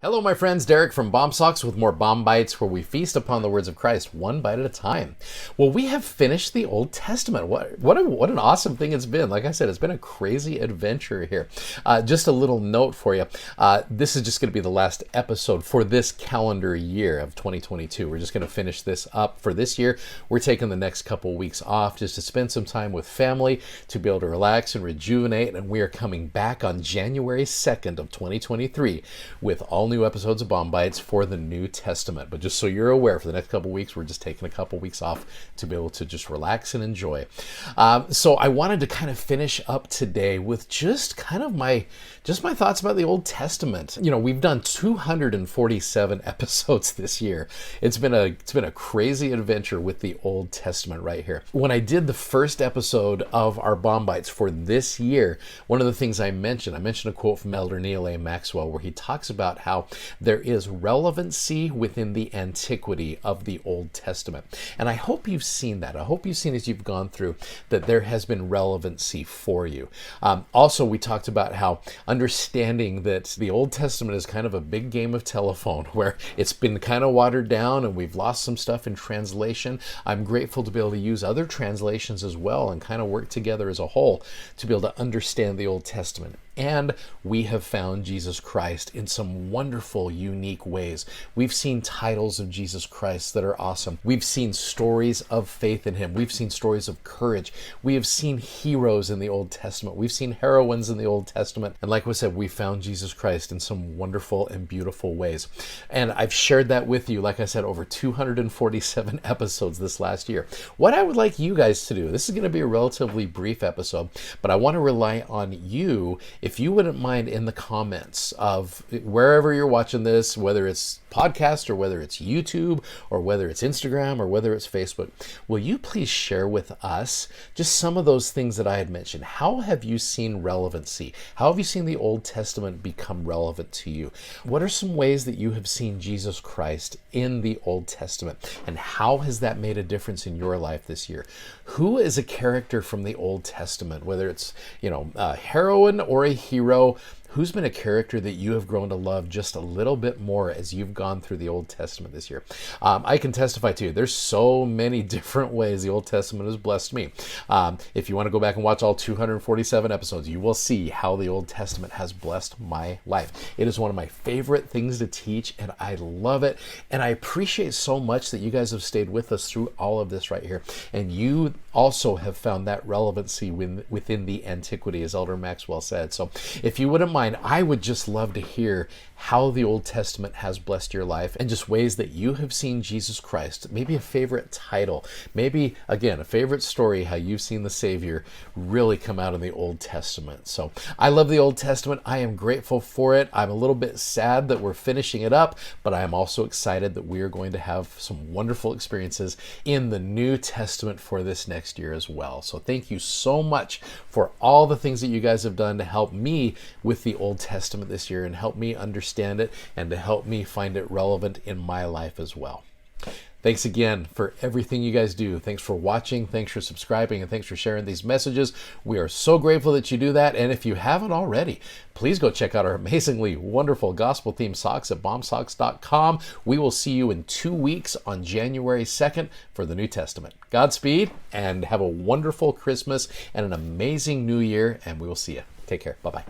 Hello, my friends. Derek from BOM Socks with more BOM Bites, where we feast upon the words of Christ one bite at a time. Well, we have finished the Old Testament. What an awesome thing it's been. Like I said, it's been a crazy adventure here. Just a little note for you. This is just going to be the last episode for this calendar year of 2022. We're just going to finish this up for this year. We're taking the next couple weeks off just to spend some time with family, to be able to relax and rejuvenate. And we are coming back on January 2nd of 2023 with all new episodes of BOM Bites for the New Testament. But just so you're aware, for the next couple weeks, we're just taking a couple weeks off to be able to just relax and enjoy. So I wanted to kind of finish up today with just kind of my thoughts about the Old Testament. You know, we've done 247 episodes this year. It's been a crazy adventure with the Old Testament right here. When I did the first episode of our BOM Bites for this year, one of the things I mentioned a quote from Elder Neal A. Maxwell, where he talks about how there is relevancy within the antiquity of the Old Testament. And I hope you've seen that. I hope you've seen as you've gone through that there has been relevancy for you. Also, we talked about how understanding that the Old Testament is kind of a big game of telephone, where it's been kind of watered down and we've lost some stuff in translation. I'm grateful to be able to use other translations as well and kind of work together as a whole to be able to understand the Old Testament. And we have found Jesus Christ in some wonderful, unique ways. We've seen titles of Jesus Christ that are awesome. We've seen stories of faith in him. We've seen stories of courage. We have seen heroes in the Old Testament. We've seen heroines in the Old Testament. And like I said, we found Jesus Christ in some wonderful and beautiful ways. And I've shared that with you, like I said, over 247 episodes this last year. What I would like you guys to do, this is going to be a relatively brief episode, but I want to rely on you, if you wouldn't mind, in the comments of wherever you're watching this, whether it's podcast or whether it's YouTube or whether it's Instagram or whether it's Facebook, will you please share with us just some of those things that I had mentioned? How have you seen relevancy? How have you seen the Old Testament become relevant to you? What are some ways that you have seen Jesus Christ in the Old Testament? And how has that made a difference in your life this year? Who is a character from the Old Testament, whether it's, a heroine or a hero? Who's been a character that you have grown to love just a little bit more as you've gone through the Old Testament this year? I can testify to you, there's so many different ways the Old Testament has blessed me. If you want to go back and watch all 247 episodes, you will see how the Old Testament has blessed my life. It is one of my favorite things to teach, and I love it. And I appreciate so much that you guys have stayed with us through all of this right here. And you also have found that relevancy within the antiquity, as Elder Maxwell said. So if you wouldn't mind, I would just love to hear how the Old Testament has blessed your life and just ways that you have seen Jesus Christ, maybe a favorite title, maybe, again, a favorite story, how you've seen the Savior really come out in the Old Testament. So I love the Old Testament. I am grateful for it. I'm a little bit sad that we're finishing it up, but I am also excited that we are going to have some wonderful experiences in the New Testament for this next year as well. So thank you so much for all the things that you guys have done to help me with the Old Testament this year and help me understand it and to help me find it relevant in my life as well. Thanks again for everything you guys do. Thanks for watching. Thanks for subscribing. And thanks for sharing these messages. We are so grateful that you do that. And if you haven't already, please go check out our amazingly wonderful gospel-themed socks at BOMsocks.com. We will see you in 2 weeks on January 2nd for the New Testament. Godspeed and have a wonderful Christmas and an amazing New Year. And we will see you. Take care. Bye-bye.